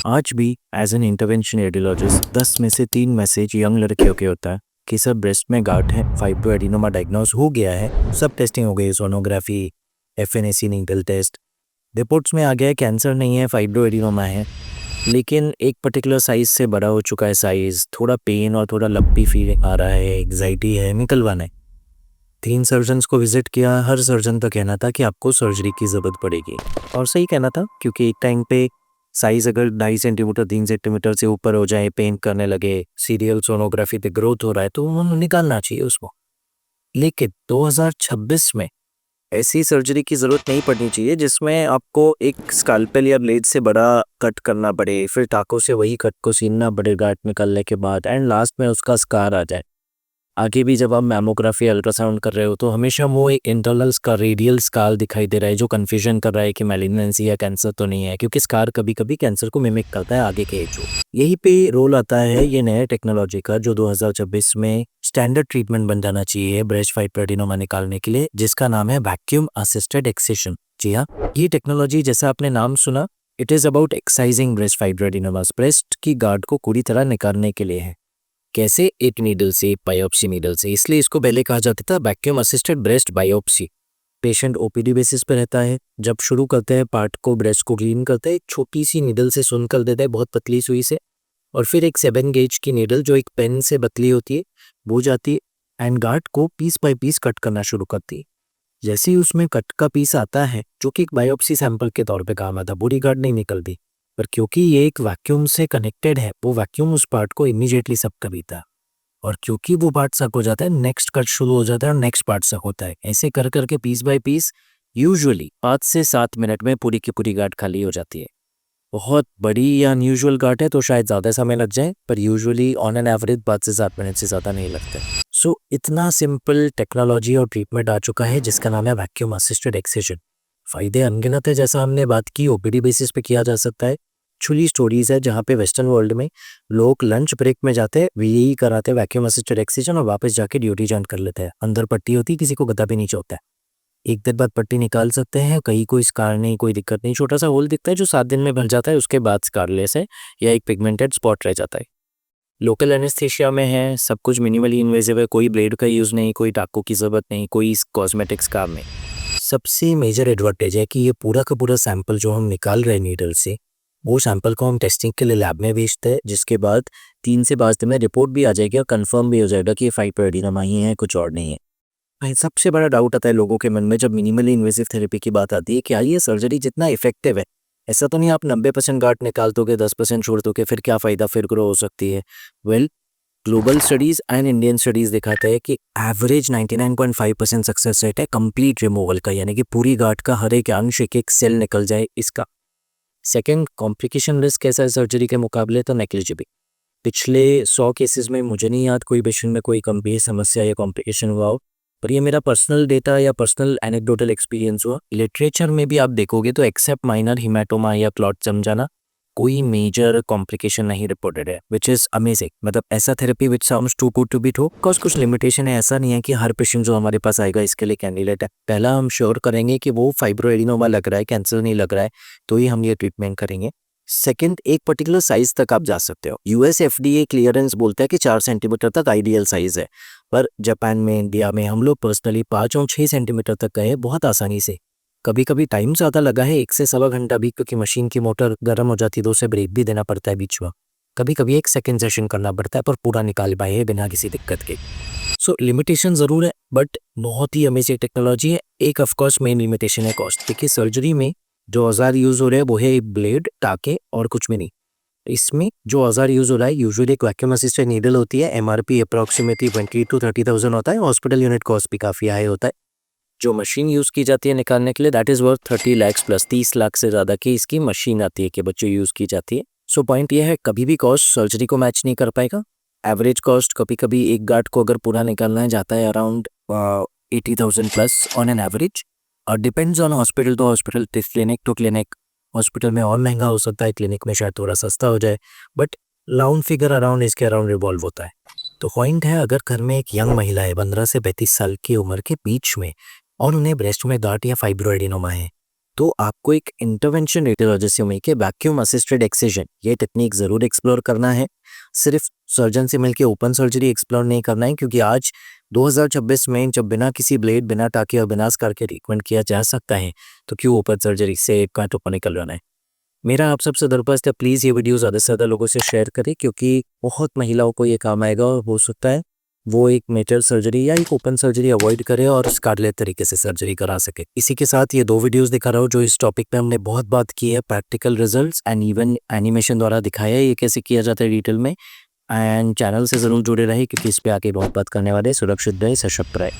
आज भी as an intervention radiologist 10 में से 3 मैसेज यंग लड़कियों के होता है कि सर ब्रेस्ट में गांठ है, फाइब्रो एडिनोमा डायग्नोज हो गया है, सब टेस्टिंग हो गई, sonography, FNAC needle test, reports में आ गया है कैंसर नहीं है, फाइब्रो एडिनोमा है, लेकिन एक पर्टिकुलर साइज से बड़ा हो चुका है साइज, थोड़ा पेन और थोड़ा लंपी फीलिंग आ रहा है, एग्जाइटी है, निकलवाना है। 3 सर्जन्स को विजिट किया, हर सर्जन का कहना था कि आपको सर्जरी की ज़रूरत पड़ेगी, और सही कहना था, क्योंकि एक टाइम पे साइज अगर 2.5 सेंटीमीटर 3 सेंटीमीटर से ऊपर हो जाए, पेन करने लगे, सीरियल सोनोग्राफी पे ग्रोथ हो रहा है, तो उन्होंने निकालना चाहिए उसको। लेकिन 2026 में ऐसी सर्जरी की ज़रूरत नहीं पड़नी चाहिए जिसमें आपको एक स्कैल्पेल या ब्लेड से बड़ा कट करना पड़े, फिर टाँकों से वही कट को सीनना पड़े गांठ निकलने के बाद, एंड लास्ट में उसका स्कार आ जाए। आगे भी जब आप मैमोग्राफी अल्ट्रासाउंड कर रहे हो तो हमेशा वो एक इंटरनल स्कार, रेडियल स्कार दिखाई दे रहा है, जो कन्फ्यूजन कर रहा है कि मैलिग्नेंसी या कैंसर तो नहीं है, क्योंकि स्कार कभी कभी कैंसर को मिमिक करता है आगे के एज में। यही पे रोल आता है ये नए टेक्नोलॉजी का, जो 2026 में स्टैंडर्ड ट्रीटमेंट बन जाना चाहिए ब्रेस्ट फाइब्रो एडिनोमा निकालने के लिए, जिसका नाम है वैक्यूम असिस्टेड एक्सिशन। जी हाँ, ये टेक्नोलॉजी जैसा आपने नाम सुना, it is about excising breast fibroadenomas, breast की गार्ड को पूरी तरह निकालने के लिए है। कैसे? एक नीडल से, बायोप्सी नीडल से, इसलिए इसको पहले कहा जाता था vacuum assisted breast biopsy. Patient OPD basis पे रहता है, जब शुरू करते हैं पार्ट को, ब्रेस्ट को क्लीन करते हैं, एक छोटी सी नीडल से सुन कर देते हैं, बहुत पतली सुई से, और फिर एक 7 गेज की नीडल जो एक पेन से पतली होती है वो जाती है एंड गार्ड को पीस बाय पीस कट करना शुरू करती है। जैसे ही उसमें कट का पीस आता है, जो कि एक बायोप्सी सैंपल के तौर पे काम आता, पूरी गार्ड नहीं निकलती, पर क्योंकि ये एक वैक्यूम से कनेक्टेड है, वो वैक्यूम उस पार्ट को इमीडिएटली सक कर देता है, और क्योंकि वो पार्ट सक हो जाता है, नेक्स्ट कट शुरू हो जाता है और नेक्स्ट पार्ट सक होता है। ऐसे कर करके पीस बाय पीस यूजुअली 5 से 7 मिनट में पूरी की पूरी गार्ड खाली हो जाती है। बहुत बड़ी या अनयूजुअल गार्ड है तो शायद ज़्यादा समय लग जाए, पर यूजुअली ऑन एन एवरेज 5 से 7 मिनट से ज़्यादा नहीं लगता। सो इतना सिंपल टेक्नोलॉजी और ट्रीटमेंट आ चुका है जिसका नाम है वैक्यूम असिस्टेड एक्सिशन। फ़ायदे अनगिनत है, जैसा हमने बात की, ओपीडी बेसिस पे किया जा सकता है। एक्चुअली स्टोरीज़ है जहाँ पे वेस्टर्न वर्ल्ड में लोग लंच ब्रेक में जाते हैं, यही कराते हैं वैक्यूम असिस्टेड एक्सिशन, और वापस जाके ड्यूटी ज्वाइन कर लेते हैं। अंदर पट्टी होती है, किसी को पता भी नहीं चलता है, एक दिन बाद पट्टी निकाल सकते हैं, कहीं कोई स्कार नहीं, कोई दिक्कत नहीं, छोटा सा होल दिखता है जो 7 दिन में भर जाता है, उसके बाद स्कारलेस है या एक पिगमेंटेड स्पॉट रह जाता है। लोकल एनेस्थीसिया में है, सब कुछ मिनिमली इन्वेजिव है, कोई ब्लेड का यूज़ नहीं, कोई टाँकों की ज़रूरत नहीं, कोई कॉस्मेटिक्स काम नहीं। सबसे मेजर एडवांटेज है कि ये पूरा का पूरा सैंपल जो हम निकाल रहे हैं नीडल से, वो सैंपल को हम टेस्टिंग के लिए लैब में भेजते हैं, जिसके बाद 3 से 5 दिन में रिपोर्ट भी आ जाएगी और कंफर्म भी हो जाएगा कि ये फाइब्रो एडिनोमा ही है, कुछ और नहीं है। भाई, सबसे बड़ा डाउट आता है लोगों के मन में जब मिनिमली इन्वेसिव थेरेपी की बात आती है, क्या ये सर्जरी जितना इफेक्टिव है, ऐसा तो नहीं आप 90% गांठ निकाल दोगे, 10% छोड़ दोगे, फिर क्या फ़ायदा, फिर ग्रो हो सकती है। Well, global studies and Indian studies दिखाते हैं कि एवरेज 99.5% सक्सेस रेट है कंप्लीट रिमूवल का, यानी कि पूरी गांठ का हर एक अंश, एक एक सेल निकल जाए इसका। सेकेंड, कॉम्प्लिकेशन रिस्क कैसा है सर्जरी के मुकाबले? तो नेग्लिजिबल। पिछले 100 केसेस में मुझे नहीं याद कोई पेशेंट में कोई गंभीर समस्या या कॉम्प्लिकेशन हुआ हो, पर ये मेरा पर्सनल डेटा या पर्सनल एनेक्डोटल एक्सपीरियंस हुआ। लिटरेचर में भी आप देखोगे तो एक्सेप्ट माइनर हिमेटोमा या क्लॉट जम जाना, कोई मेजर कॉम्प्लिकेशन नहीं रिपोर्टेड है, विच इज़ अमेजिंग। मतलब ऐसा therapy which sounds too good to be true, because कुछ लिमिटेशन है, ऐसा नहीं है कि हर पेशेंट जो हमारे पास आएगा इसके लिए कैंडिडेट है। पहला हम श्योर करेंगे कि वो फाइब्रो एडिनोमा लग रहा है, कैंसर नहीं लग रहा है, तो ही हम ये ट्रीटमेंट करेंगे। सेकेंड, एक पर्टिकुलर साइज तक आप जा सकते हो। यूएस एफडीए क्लियरेंस बोलता है कि 4 सेंटीमीटर तक आइडियल साइज है, पर जापान में, इंडिया में हम लोग पर्सनली 5 और 6 सेंटीमीटर तक गए बहुत आसानी से। कभी कभी टाइम ज़्यादा लगा है, 1 से सवा घंटा भी, क्योंकि मशीन की मोटर गर्म हो जाती है तो उसे ब्रेक भी देना पड़ता है बीच में। कभी कभी एक सेकेंड सेशन करना पड़ता है, पर पूरा निकाल पाए हैं बिना किसी दिक्कत के। सो लिमिटेशन ज़रूर है, बट बहुत ही अमेजिंग टेक्नोलॉजी है। एक ऑफकोर्स मेन लिमिटेशन है कॉस्ट। देखिए, सर्जरी में जो औजार यूज़ हो रहे हैं वो है ब्लेड, टाँके और कुछ भी नहीं। इसमें जो औजार यूज़ हो रहा है यूजुअली एक वैक्यूम असिस्टेड नीडल होती है, एमआरपी अप्रॉक्सीमेटली 20 to 30,000 होता है, हॉस्पिटल यूनिट कॉस्ट भी काफ़ी हाई होता है। जो मशीन यूज़ की जाती है निकालने के लिए, that is worth 30 lakhs plus, 30 lakh से ज़्यादा की इसकी मशीन आती है कि बच्चों यूज़ की जाती है। सो पॉइंट ये है, कभी भी कॉस्ट सर्जरी को मैच नहीं कर पाएगा। एवरेज कॉस्ट कभी कभी एक गार्ड को अगर पूरा निकालना है जाता है around 80,000 plus on an average, और depends on hospital to hospital, clinic to clinic. Hospital में और महंगा हो सकता है, क्लिनिक में शायद थोड़ा सस्ता हो जाए, बट राउंड फिगर अराउंड इसके अराउंड रिवॉल्व होता है। तो पॉइंट है, अगर घर में एक यंग महिला है 15 से 35 साल की उम्र के बीच में, और उन्हें ब्रेस्ट में गांठ या फाइब्रो एडिनोमा है, तो आपको एक इंटरवेंशन रेडियोलॉजिस्टोमी के वैक्यूम असिस्टेड एक्सिजन ये टेक्निक ज़रूर एक्सप्लोर करना है। सिर्फ सर्जन से मिलके ओपन सर्जरी एक्सप्लोर नहीं करना है, क्योंकि आज 2026 में जब बिना किसी ब्लेड, बिना टाँके और बिना स्कार के ट्रीटमेंट किया जा सकता है, तो क्यों ओपन सर्जरी से कांटों को निकल रहना है। मेरा आप सबसे दरख्वास्त है, प्लीज़ ये वीडियो ज़्यादा से ज़्यादा लोगों से शेयर करें, क्योंकि बहुत महिलाओं को ये काम आएगा और हो सकता है वो एक मेजर सर्जरी या एक ओपन सर्जरी अवॉइड करे और स्कारलेस तरीके से सर्जरी करा सके। इसी के साथ ये 2 वीडियोस दिखा रहा हूँ जो इस टॉपिक पे हमने बहुत बात की है, practical results and even animation द्वारा दिखाया है ये कैसे किया जाता है डिटेल में। एंड चैनल से ज़रूर जुड़े रहे, क्योंकि इस पे आके बहुत बात करने वाले। सुरक्षित रहे, सशक्त रहे।